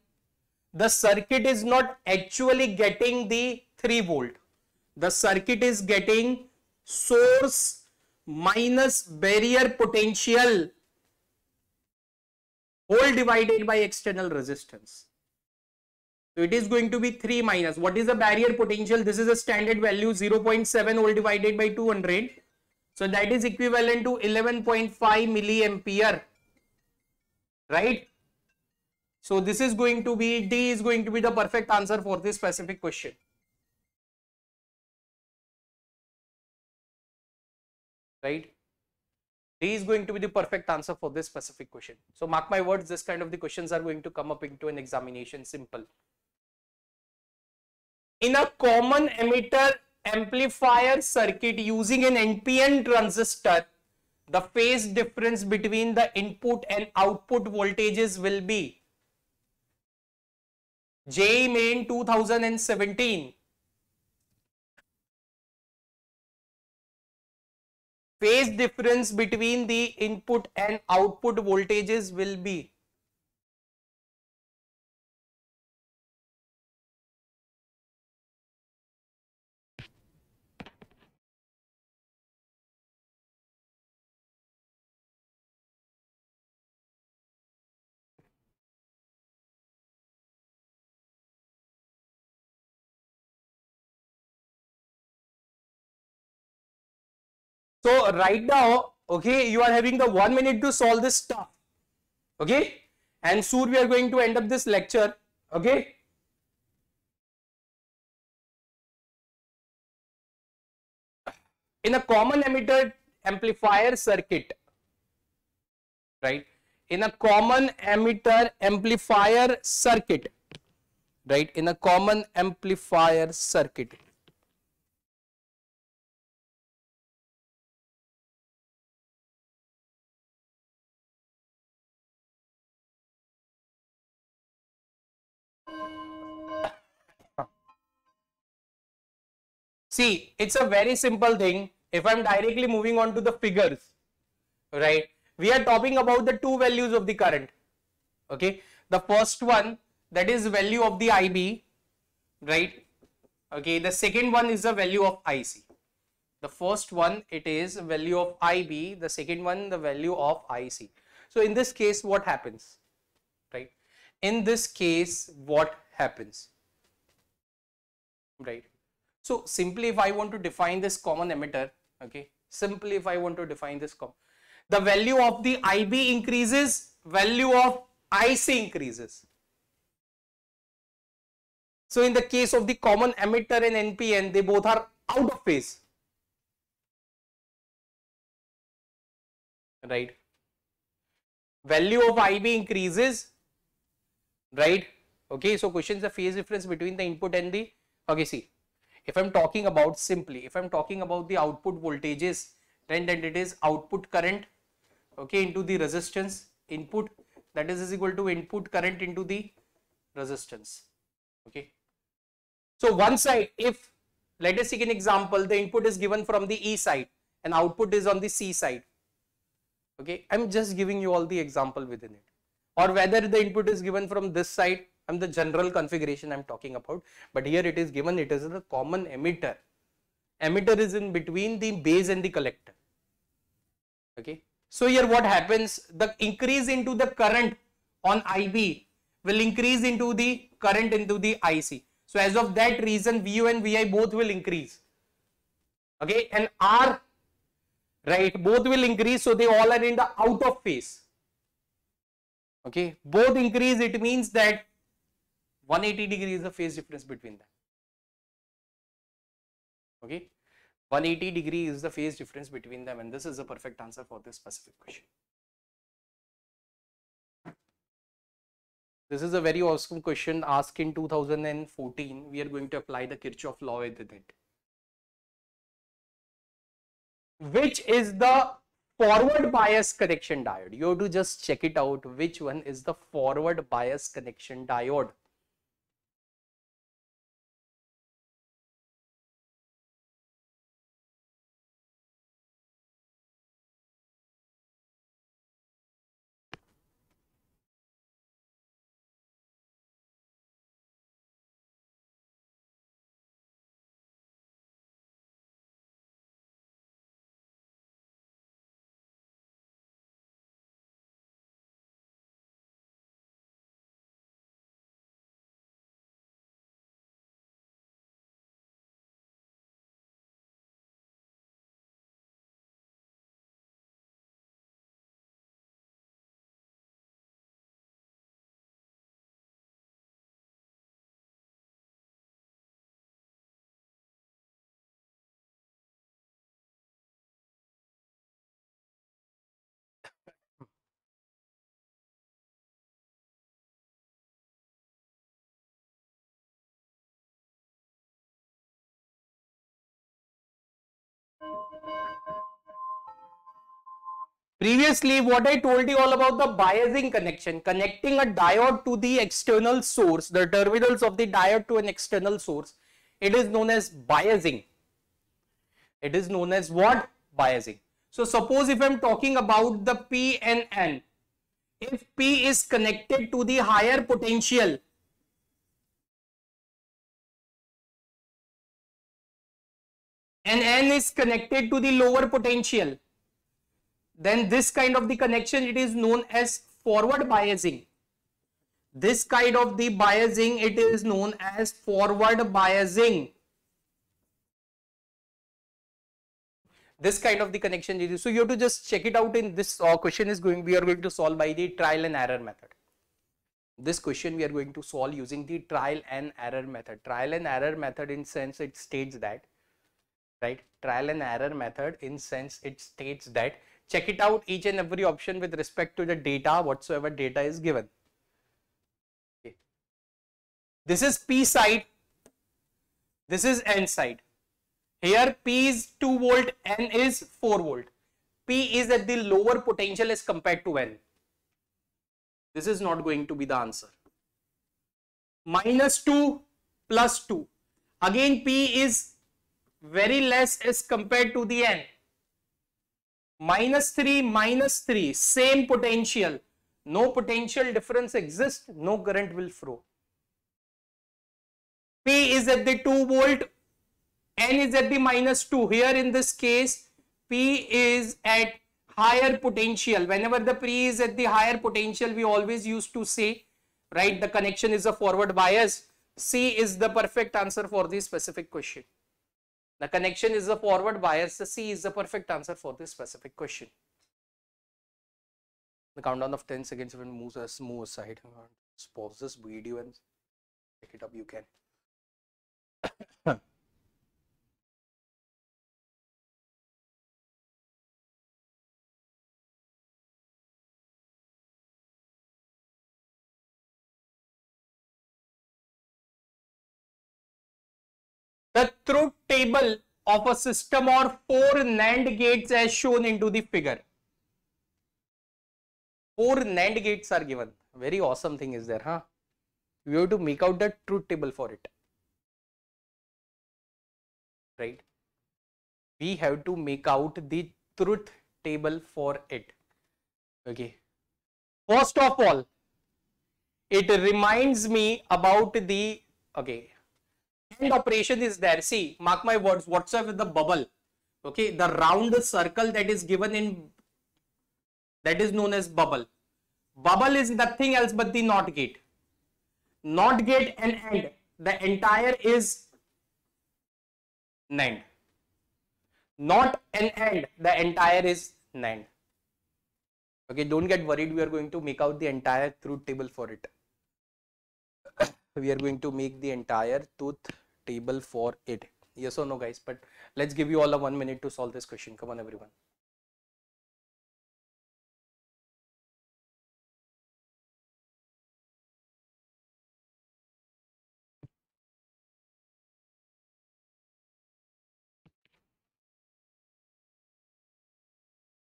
the circuit is not actually getting the 3 volt. The circuit is getting source minus barrier potential whole divided by external resistance. So it is going to be 3 minus. What is the barrier potential? This is a standard value 0.7 whole divided by 200. So that is equivalent to 11.5 milliampere. Right? So this is going to be, D is going to be the perfect answer for this specific question. Right? D is going to be the perfect answer for this specific question. So mark my words, this kind of the questions are going to come up into an examination. Simple. In a common emitter amplifier circuit using an NPN transistor, the phase difference between the input and output voltages will be JEE Main 2017. Phase difference between the input and output voltages will be So right now, okay, you are having the 1 minute to solve this stuff, okay, and soon we are going to end up this lecture, okay. In a common emitter amplifier circuit, right, in a common emitter amplifier circuit, right, in a common amplifier circuit. See, it's a very simple thing. If I'm directly moving on to the figures, right, we are talking about the two values of the current. Okay, the first one, that is value of the IB, right? Okay, the second one is the value of IC. The first one, it is value of IB, the second one, the value of IC. So in this case, what happens, right? In this case, what happens, right? So simply if I want to define this common emitter, okay, simply if I want to define this the value of the IB increases, value of IC increases. So in the case of the common emitter and NPN, they both are out of phase, right? Value of IB increases, right? Okay, so question is the phase difference between the input and the, okay, see, if I'm talking about simply, if I'm talking about the output voltages, then it is output current, okay, into the resistance, input, that is equal to input current into the resistance, okay. So one side, if let us take an example, the input is given from the E side and output is on the C side, okay, I'm just giving you all the example within it, or whether the input is given from this side, and the general configuration I'm talking about, but here it is given, it is a common emitter. Emitter is in between the base and the collector, okay. So here what happens, the increase into the current on IB will increase into the current into the IC. So as of that reason, VU and VI both will increase, okay, and R, right, both will increase, so they all are in the out of phase, okay, both increase, it means that 180 degree is the phase difference between them, okay, 180 degree is the phase difference between them, and this is the perfect answer for this specific question. This is a very awesome question asked in 2014. We are going to apply the Kirchhoff law with it. Which is the forward bias connection diode? You have to just check it out. Which one is the forward bias connection diode? Previously, what I told you all about the biasing connection, connecting a diode to the external source, the terminals of the diode to an external source, it is known as biasing. It is known as what? Biasing. So suppose if I am talking about the P and N, if P is connected to the higher potential, and N is connected to the lower potential, then this kind of the connection, it is known as forward biasing. This kind of the biasing, it is known as forward biasing. This kind of the connection is, so you have to just check it out in this question is going, we are going to solve by the trial and error method. This question we are going to solve using the trial and error method. Trial and error method in sense it states that, right? Trial and error method in sense it states that, check it out each and every option with respect to the data, whatsoever data is given. Okay. This is P side. This is N side. Here P is 2 volt, N is 4 volt. P is at the lower potential as compared to N. This is not going to be the answer. -2 plus 2. Again P is very less as compared to the N. -3, same potential. No potential difference exists, no current will flow. P is at the 2 volt, N is at the -2. Here in this case, P is at higher potential. Whenever the P is at the higher potential, we always used to say, right, the connection is a forward bias. C is the perfect answer for this specific question. The connection is a forward bias. The C is the perfect answer for this specific question. The countdown of 10 seconds when move aside. Just pause this video and pick it up. You can. The truth table of a system or 4 NAND gates as shown into the figure. 4 NAND gates are given. Very awesome thing is there, huh? You have to make out the truth table for it. Right? We have to make out the truth table for it. Okay. First of all, it reminds me about the, okay, AND operation is there. See, mark my words, what's up with the bubble? Okay, the round circle that is given in, that is known as bubble. Bubble is nothing else but the NOT gate. NOT gate and AND. The entire is NAND. Not an AND. The entire is NAND. Okay, don't get worried. We are going to make out the entire truth table for it. We are going to make the entire truth table for it. Yes or no, guys? But let's give you all a 1 minute to solve this question. Come on, everyone.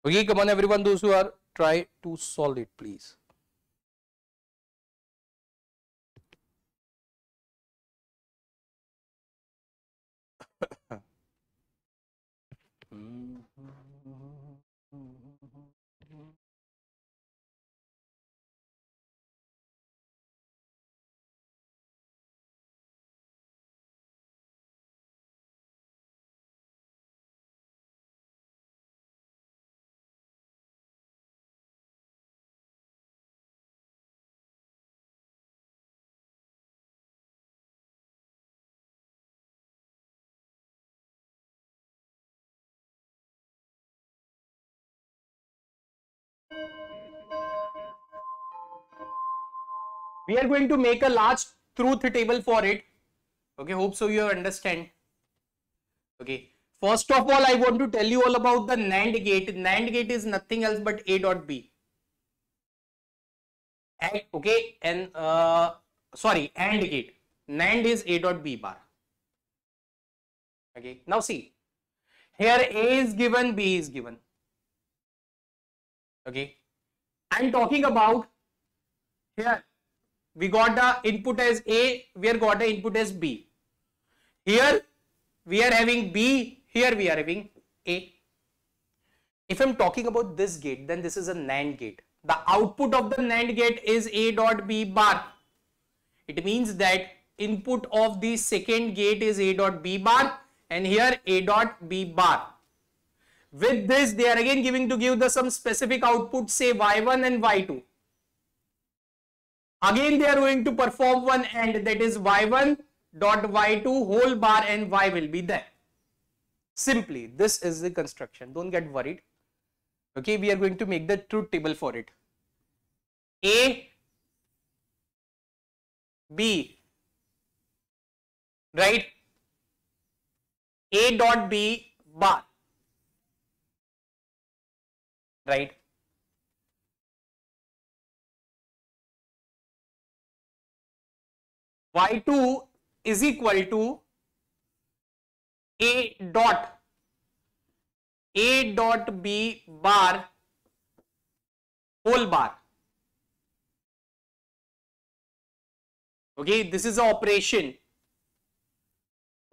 Okay, come on, everyone. Those who are, try to solve it, please. We are going to make a large truth table for it. Okay, hope so you understand. Okay, first of all, I want to tell you all about the NAND gate. NAND gate is nothing else but A dot B. Okay, and sorry, AND gate. NAND is A dot B bar. Okay, now see, here A is given, B is given. Okay, I'm talking about here. We got the input as A, we are got the input as B. Here we are having B, here we are having A. If I'm talking about this gate, then this is a NAND gate. The output of the NAND gate is A dot B bar. It means that input of the second gate is A dot B bar and here A dot B bar. With this, they are again give the some specific output, say Y1 and Y2. Again, they are going to perform one AND, that is Y1 dot Y2 whole bar and Y will be there. Simply, this is the construction. Don't get worried. Okay, we are going to make the truth table for it. A, B, right? A dot B bar, right? y2 is equal to a dot b bar whole bar. Okay, this is the operation.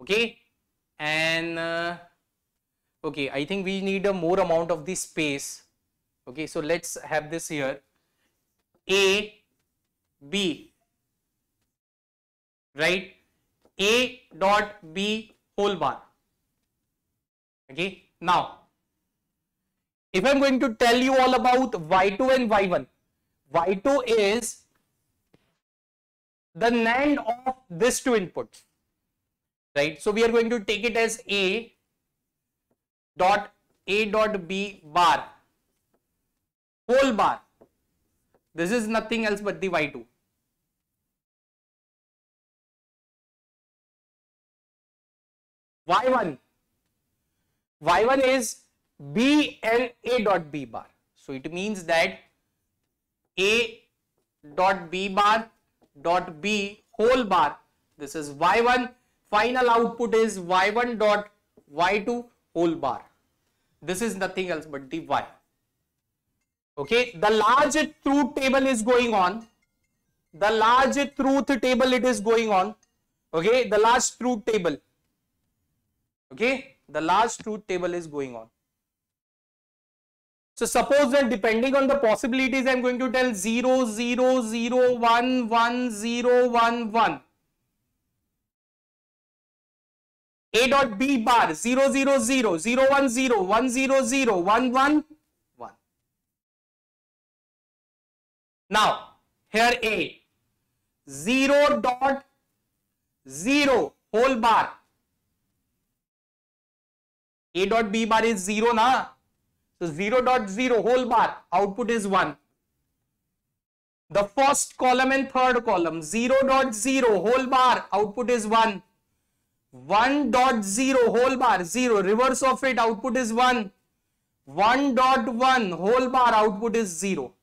Okay, and okay, I think we need a more amount of the space. Okay, so let's have this here. A B, right? A dot B whole bar. Okay, now if I'm going to tell you all about y2 and y1, y2 is the NAND of these two inputs, right? So we are going to take it as A dot B bar whole bar. This is nothing else but the y2. y1 is B and A dot B bar. So it means that A dot B bar dot B whole bar. This is y1. Final output is y1 dot y2 whole bar. This is nothing else but the y. Okay, the large truth table is going on. The large truth table it is going on. Okay, the large truth table. Okay, the large truth table is going on. So suppose that depending on the possibilities, I am going to tell 0, 0, 0, 1, 1, 0, 1, 1. A dot B bar 0, 0, 0, 0, 1, 0, 1, 0, 0, 1, 1, 1. Now, here A 0 dot 0 whole bar. A dot B bar is 0 na. So 0 dot 0 whole bar output is 1. The first column and third column 0 dot 0 whole bar output is 1. 1 dot 0 whole bar 0 reverse of it output is 1. 1 dot 1 whole bar output is 0.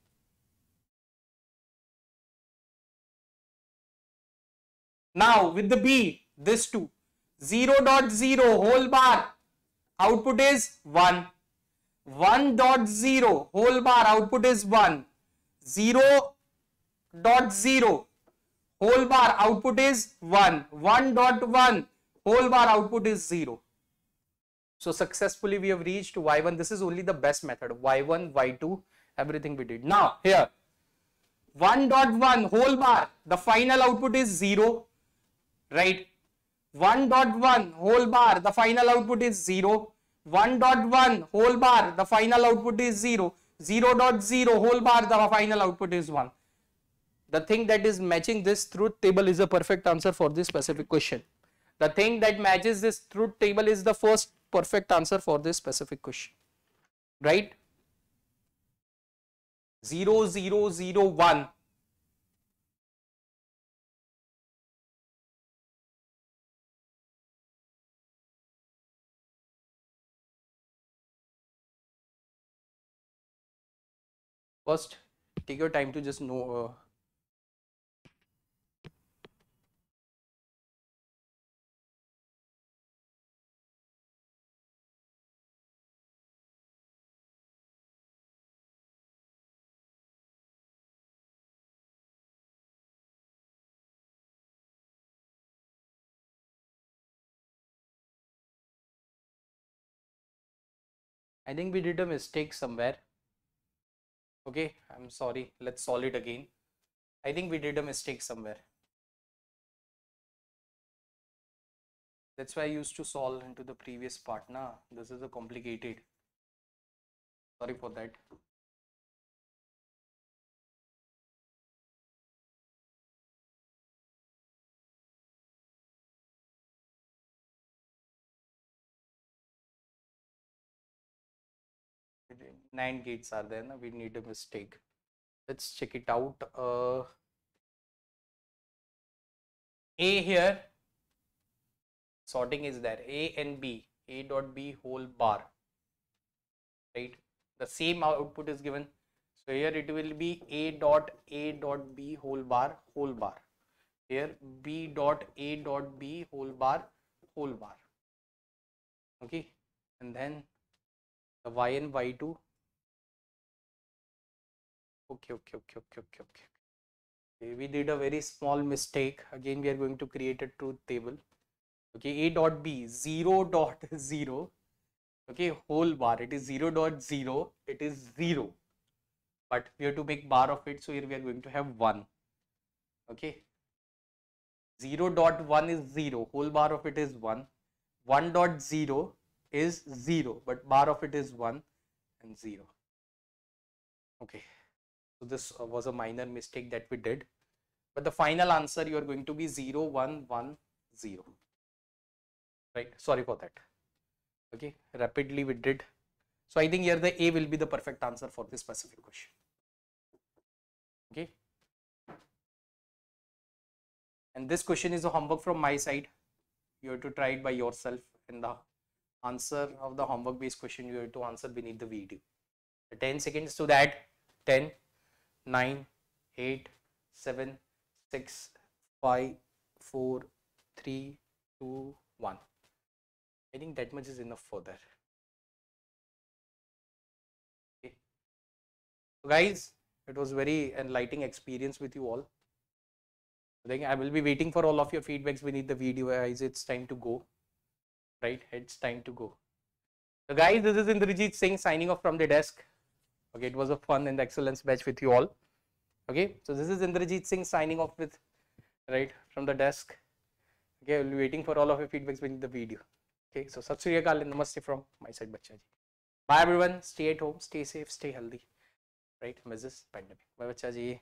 Now with the B, this two 0 dot 0 whole bar output is 1. 1 dot 0 whole bar output is 1. 0 dot 0 whole bar output is 1. 1 dot 1 whole bar output is 0. So successfully we have reached y1. This is only the best method. y1, y2, everything we did. Now here 1 dot 1 whole bar, the final output is 0, right? 1 dot 1 whole bar, the final output is 0. 1 dot 1 whole bar, the final output is 0. 0 dot 0 whole bar, the final output is 1. The thing that is matching this truth table is a perfect answer for this specific question. The thing that matches this truth table is the first perfect answer for this specific question, right? 0, 0, 0, 1. First, take your time to just know. I think we did a mistake somewhere. Okay, I'm sorry. Let's solve it again. I think we did a mistake somewhere. That's why I used to solve into the previous part. Nah, this is a complicated. Sorry for that. Nine gates are there. Now we need a mistake. Let's check it out. A here. Sorting is there. A and B. A dot B whole bar. Right. The same output is given. So here it will be A dot B whole bar. here B dot A dot B whole bar, okay, and then the yn y2, okay, we did a very small mistake. Again we are going to create a truth table. Okay, A dot B 0 dot 0, okay, whole bar, it is 0 dot 0, it is 0, but we have to make bar of it, so here we are going to have 1. Okay, 0 dot 1 is 0, whole bar of it is 1, 1 dot 0 is 0, but bar of it is 1 and 0. Okay, so this was a minor mistake that we did, but the final answer you are going to be 0 1 1 0, right? Sorry for that. Okay, rapidly we did. So I think here the A will be the perfect answer for this specific question. Okay, and this question is a homework from my side. You have to try it by yourself, and the answer of the homework based question you have to answer beneath the video. 10 seconds to that. 10, 9, 8, 7, 6, 5, 4, 3, 2, 1. I think that much is enough for that. Okay. So guys, it was very enlightening experience with you all. I will be waiting for all of your feedbacks beneath the video, guys. It's time to go. Right? It's time to go. So guys, this is Indrajit Singh signing off from the desk. Okay, it was a fun and excellence batch with you all. Okay, so this is Indrajit Singh signing off with, right, from the desk. Okay, I will be waiting for all of your feedbacks beneath the video. Okay, so Sat Shri Akal and Namaste from my side, Bacha ji. Bye everyone. Stay at home, stay safe, stay healthy. Right, amidst this pandemic. Bye, Bacha ji.